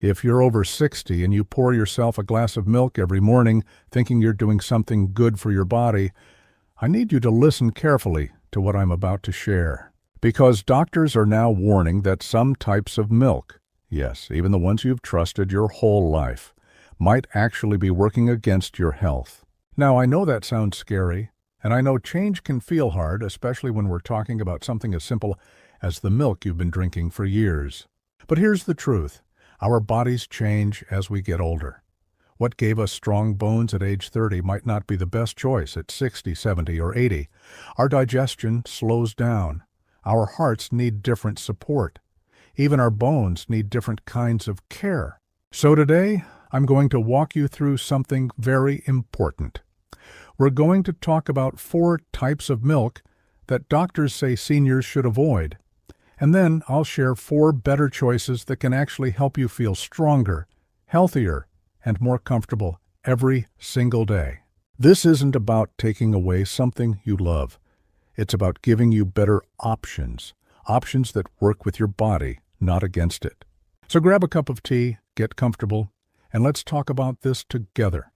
If you're over 60 and you pour yourself a glass of milk every morning thinking you're doing something good for your body, I need you to listen carefully to what I'm about to share. Because doctors are now warning that some types of milk, yes, even the ones you've trusted your whole life, might actually be working against your health. Now, I know that sounds scary, and I know change can feel hard, especially when we're talking about something as simple as the milk you've been drinking for years. But here's the truth. Our bodies change as we get older. What gave us strong bones at age 30 might not be the best choice at 60, 70, or 80. Our digestion slows down. Our hearts need different support. Even our bones need different kinds of care. So today, I'm going to walk you through something very important. We're going to talk about 4 types of milk that doctors say seniors should avoid. And then I'll share 4 better choices that can actually help you feel stronger, healthier, and more comfortable every single day. This isn't about taking away something you love. It's about giving you better options that work with your body, not against it. So grab a cup of tea, get comfortable, and let's talk about this together.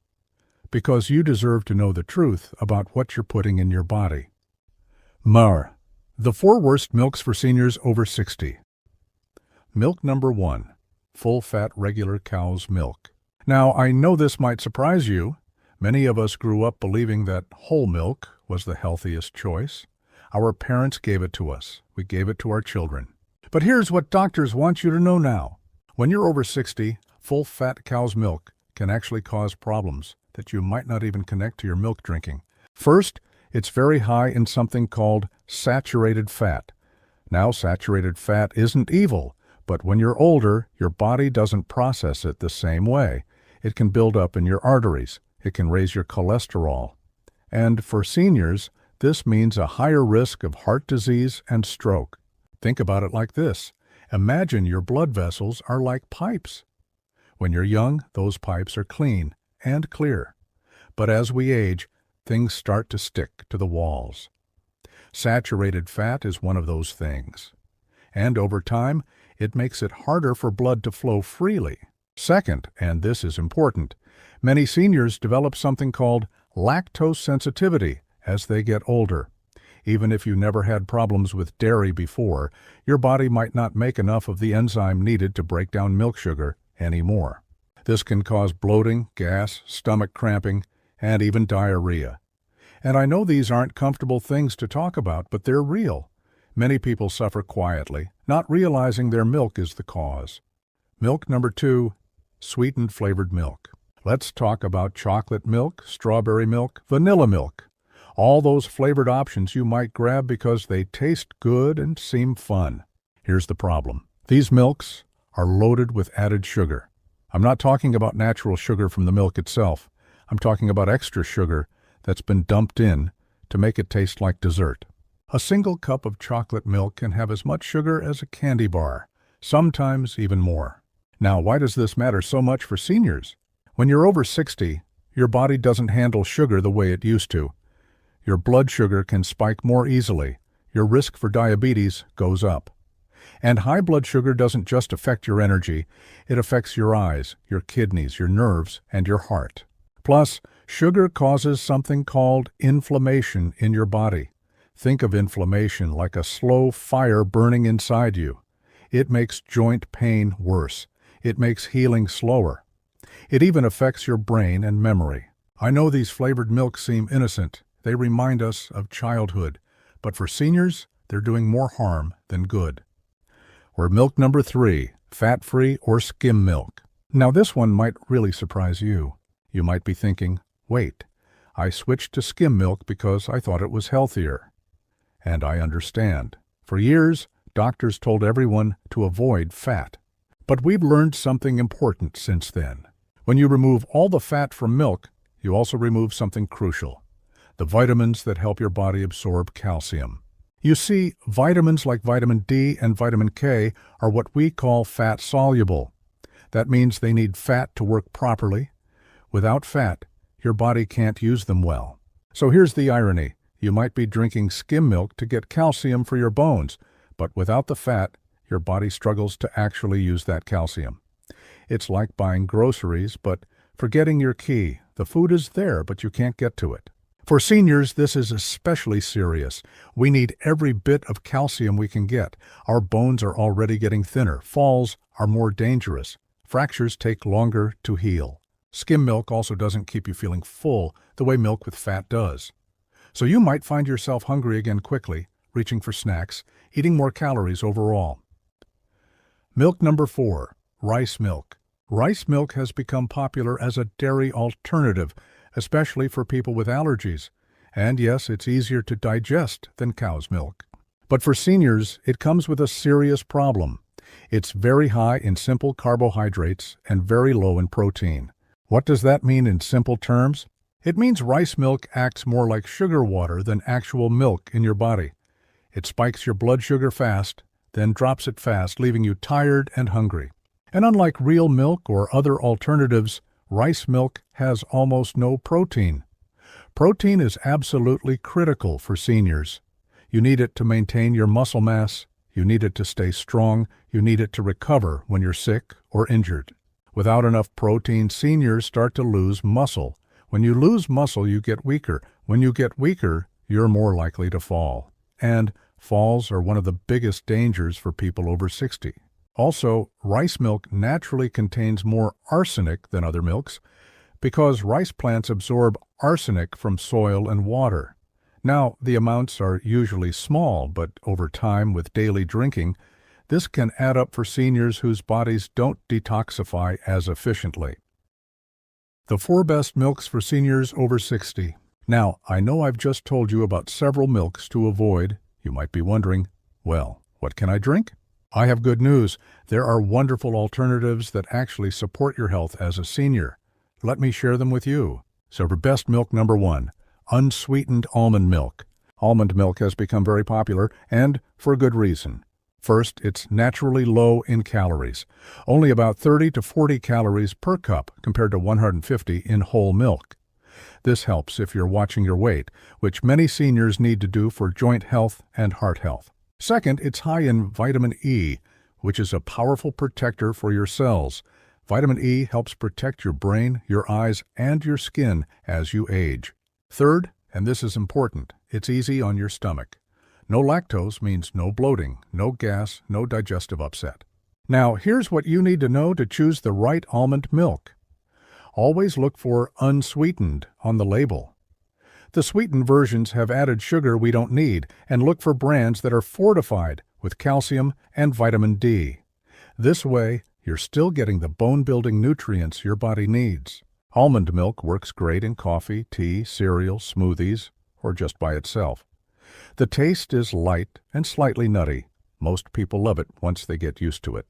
Because you deserve to know the truth about what you're putting in your body. The 4 worst milks for seniors over 60. Milk number 1, full-fat regular cow's milk. Now, I know this might surprise you. Many of us grew up believing that whole milk was the healthiest choice. Our parents gave it to us. We gave it to our children. But here's what doctors want you to know now. When you're over 60, full-fat cow's milk can actually cause problems that you might not even connect to your milk drinking. First, it's very high in something called saturated fat. Now, saturated fat isn't evil, but when you're older, your body doesn't process it the same way. It can build up in your arteries. It can raise your cholesterol. And for seniors, this means a higher risk of heart disease and stroke. Think about it like this. Imagine your blood vessels are like pipes. When you're young, those pipes are clean and clear. But as we age, things start to stick to the walls. Saturated fat is one of those things. And over time, it makes it harder for blood to flow freely. Second, and this is important, many seniors develop something called lactose sensitivity as they get older. Even if you never had problems with dairy before, your body might not make enough of the enzyme needed to break down milk sugar anymore. This can cause bloating, gas, stomach cramping, and even diarrhea. And I know these aren't comfortable things to talk about, but they're real. Many people suffer quietly, not realizing their milk is the cause. Milk number 2, sweetened flavored milk. Let's talk about chocolate milk, strawberry milk, vanilla milk. All those flavored options you might grab because they taste good and seem fun. Here's the problem. These milks are loaded with added sugar. I'm not talking about natural sugar from the milk itself. I'm talking about extra sugar that's been dumped in to make it taste like dessert. A single cup of chocolate milk can have as much sugar as a candy bar, sometimes even more. Now, why does this matter so much for seniors? When you're over 60, your body doesn't handle sugar the way it used to. Your blood sugar can spike more easily. Your risk for diabetes goes up. And high blood sugar doesn't just affect your energy, it affects your eyes, your kidneys, your nerves, and your heart. Plus, sugar causes something called inflammation in your body. Think of inflammation like a slow fire burning inside you. It makes joint pain worse. It makes healing slower. It even affects your brain and memory. I know these flavored milks seem innocent. They remind us of childhood. But for seniors, they're doing more harm than good. Or milk number 3, fat-free or skim milk. Now this one might really surprise you. You might be thinking, wait, I switched to skim milk because I thought it was healthier. And I understand. For years, doctors told everyone to avoid fat. But we've learned something important since then. When you remove all the fat from milk, you also remove something crucial: the vitamins that help your body absorb calcium. You see, vitamins like vitamin D and vitamin K are what we call fat-soluble. That means they need fat to work properly. Without fat, your body can't use them well. So here's the irony. You might be drinking skim milk to get calcium for your bones, but without the fat, your body struggles to actually use that calcium. It's like buying groceries, but forgetting your key. The food is there, but you can't get to it. For seniors, this is especially serious. We need every bit of calcium we can get. Our bones are already getting thinner. Falls are more dangerous. Fractures take longer to heal. Skim milk also doesn't keep you feeling full the way milk with fat does. So you might find yourself hungry again quickly, reaching for snacks, eating more calories overall. Milk number 4, rice milk. Rice milk has become popular as a dairy alternative, especially for people with allergies. And yes, it's easier to digest than cow's milk. But for seniors, it comes with a serious problem. It's very high in simple carbohydrates and very low in protein. What does that mean in simple terms? It means rice milk acts more like sugar water than actual milk in your body. It spikes your blood sugar fast, then drops it fast, leaving you tired and hungry. And unlike real milk or other alternatives, rice milk has almost no protein. Protein is absolutely critical for seniors. You need it to maintain your muscle mass, you need it to stay strong, you need it to recover when you're sick or injured. Without enough protein, seniors start to lose muscle. When you lose muscle, you get weaker. When you get weaker, you're more likely to fall. And falls are one of the biggest dangers for people over 60. Also, rice milk naturally contains more arsenic than other milks because rice plants absorb arsenic from soil and water. Now, the amounts are usually small, but over time with daily drinking, this can add up for seniors whose bodies don't detoxify as efficiently. The 4 best milks for seniors over 60. Now, I know I've just told you about several milks to avoid. You might be wondering, well, what can I drink? I have good news. There are wonderful alternatives that actually support your health as a senior. Let me share them with you. So for best milk number 1, unsweetened almond milk. Almond milk has become very popular, and for good reason. First, it's naturally low in calories. Only about 30 to 40 calories per cup compared to 150 in whole milk. This helps if you're watching your weight, which many seniors need to do for joint health and heart health. Second, it's high in vitamin E, which is a powerful protector for your cells. Vitamin E helps protect your brain, your eyes, and your skin as you age. Third, and this is important, it's easy on your stomach. No lactose means no bloating, no gas, no digestive upset. Now, here's what you need to know to choose the right almond milk. Always look for unsweetened on the label. The sweetened versions have added sugar we don't need, and look for brands that are fortified with calcium and vitamin D. This way, you're still getting the bone-building nutrients your body needs. Almond milk works great in coffee, tea, cereal, smoothies, or just by itself. The taste is light and slightly nutty. Most people love it once they get used to it.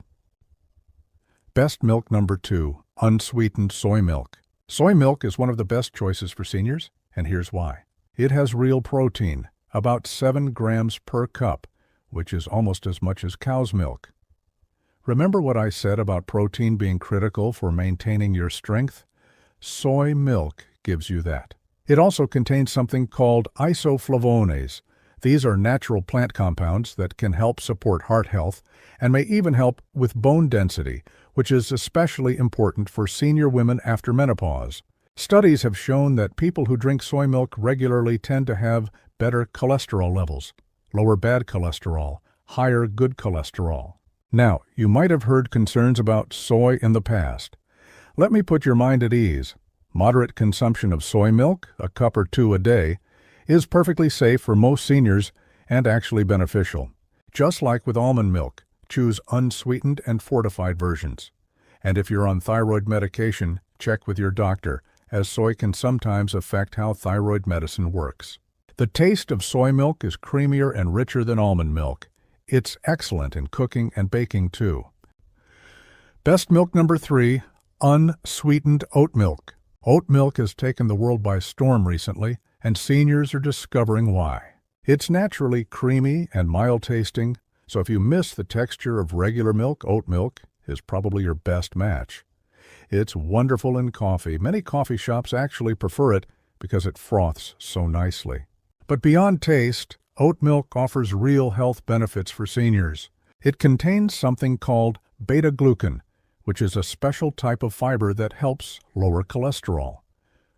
Best milk number 2, unsweetened soy milk. Soy milk is one of the best choices for seniors, and here's why. It has real protein, about 7 grams per cup, which is almost as much as cow's milk. Remember what I said about protein being critical for maintaining your strength? Soy milk gives you that. It also contains something called isoflavones. These are natural plant compounds that can help support heart health and may even help with bone density, which is especially important for senior women after menopause. Studies have shown that people who drink soy milk regularly tend to have better cholesterol levels, lower bad cholesterol, higher good cholesterol. Now, you might have heard concerns about soy in the past. Let me put your mind at ease. Moderate consumption of soy milk, a cup or 2 a day, is perfectly safe for most seniors and actually beneficial. Just like with almond milk, choose unsweetened and fortified versions. And if you're on thyroid medication, check with your doctor, as soy can sometimes affect how thyroid medicine works. The taste of soy milk is creamier and richer than almond milk. It's excellent in cooking and baking too. Best milk number 3, unsweetened oat milk. Oat milk has taken the world by storm recently, and seniors are discovering why. It's naturally creamy and mild-tasting, so if you miss the texture of regular milk, oat milk is probably your best match. It's wonderful in coffee. Many coffee shops actually prefer it because it froths so nicely. But beyond taste, oat milk offers real health benefits for seniors. It contains something called beta-glucan, which is a special type of fiber that helps lower cholesterol.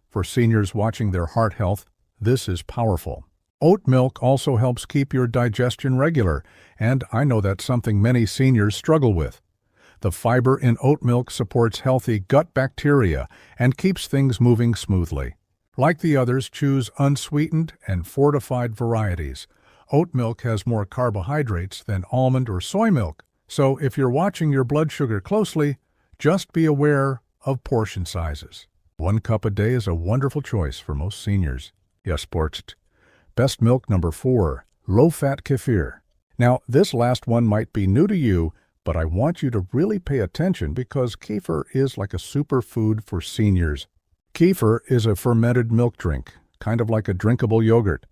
For seniors watching their heart health, this is powerful. Oat milk also helps keep your digestion regular, and I know that's something many seniors struggle with. The fiber in oat milk supports healthy gut bacteria and keeps things moving smoothly. Like the others, choose unsweetened and fortified varieties. Oat milk has more carbohydrates than almond or soy milk, so if you're watching your blood sugar closely, just be aware of portion sizes. 1 cup a day is a wonderful choice for most seniors. Yes, porched. Best milk number 4, low-fat kefir. Now, this last one might be new to you, but I want you to really pay attention because kefir is like a superfood for seniors. Kefir is a fermented milk drink, kind of like a drinkable yogurt.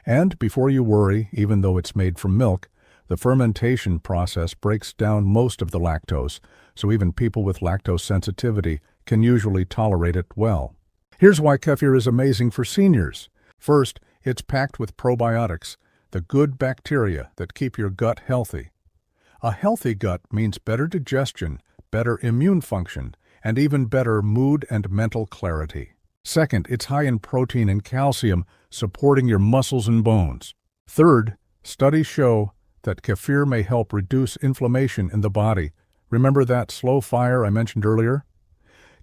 And before you worry, even though it's made from milk, the fermentation process breaks down most of the lactose, so even people with lactose sensitivity can usually tolerate it well. Here's why kefir is amazing for seniors. First, it's packed with probiotics, the good bacteria that keep your gut healthy. A healthy gut means better digestion, better immune function, and even better mood and mental clarity. Second, it's high in protein and calcium, supporting your muscles and bones. Third, studies show that kefir may help reduce inflammation in the body. Remember that slow fire I mentioned earlier?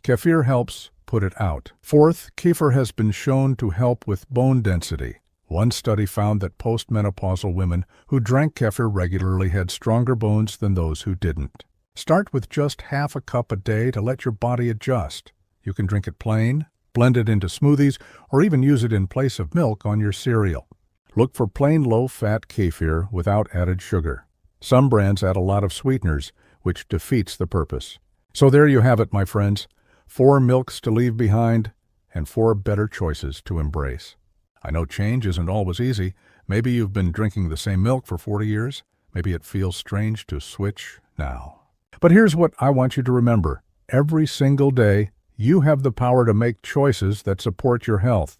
Kefir helps put it out. Fourth, kefir has been shown to help with bone density. One study found that postmenopausal women who drank kefir regularly had stronger bones than those who didn't. Start with just half a cup a day to let your body adjust. You can drink it plain, blend it into smoothies, or even use it in place of milk on your cereal. Look for plain low-fat kefir without added sugar. Some brands add a lot of sweeteners, which defeats the purpose. So there you have it, my friends. 4 milks to leave behind and 4 better choices to embrace. I know change isn't always easy. Maybe you've been drinking the same milk for 40 years. Maybe it feels strange to switch now. But here's what I want you to remember. Every single day, you have the power to make choices that support your health.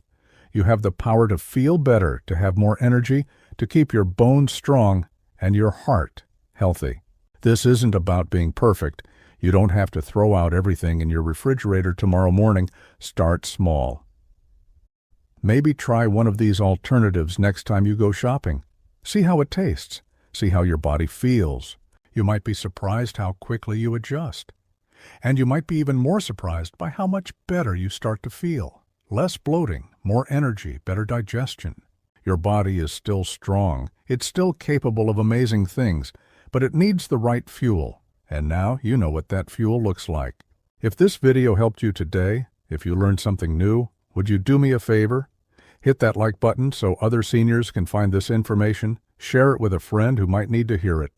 You have the power to feel better, to have more energy, to keep your bones strong and your heart healthy. This isn't about being perfect. You don't have to throw out everything in your refrigerator tomorrow morning. Start small. Maybe try one of these alternatives next time you go shopping. See how it tastes. See how your body feels. You might be surprised how quickly you adjust. And you might be even more surprised by how much better you start to feel. Less bloating, more energy, better digestion. Your body is still strong. It's still capable of amazing things, but it needs the right fuel. And now you know what that fuel looks like. If this video helped you today, if you learned something new, would you do me a favor? Hit that like button so other seniors can find this information, share it with a friend who might need to hear it.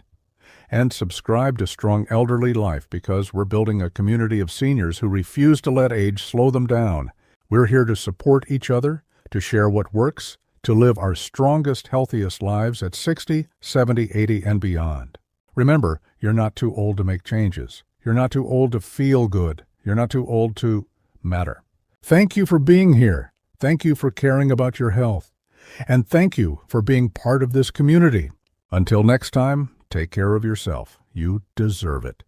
And subscribe to Strong Elderly Life because we're building a community of seniors who refuse to let age slow them down. We're here to support each other, to share what works, to live our strongest, healthiest lives at 60, 70, 80, and beyond. Remember, you're not too old to make changes. You're not too old to feel good. You're not too old to matter. Thank you for being here. Thank you for caring about your health. And thank you for being part of this community. Until next time, take care of yourself. You deserve it.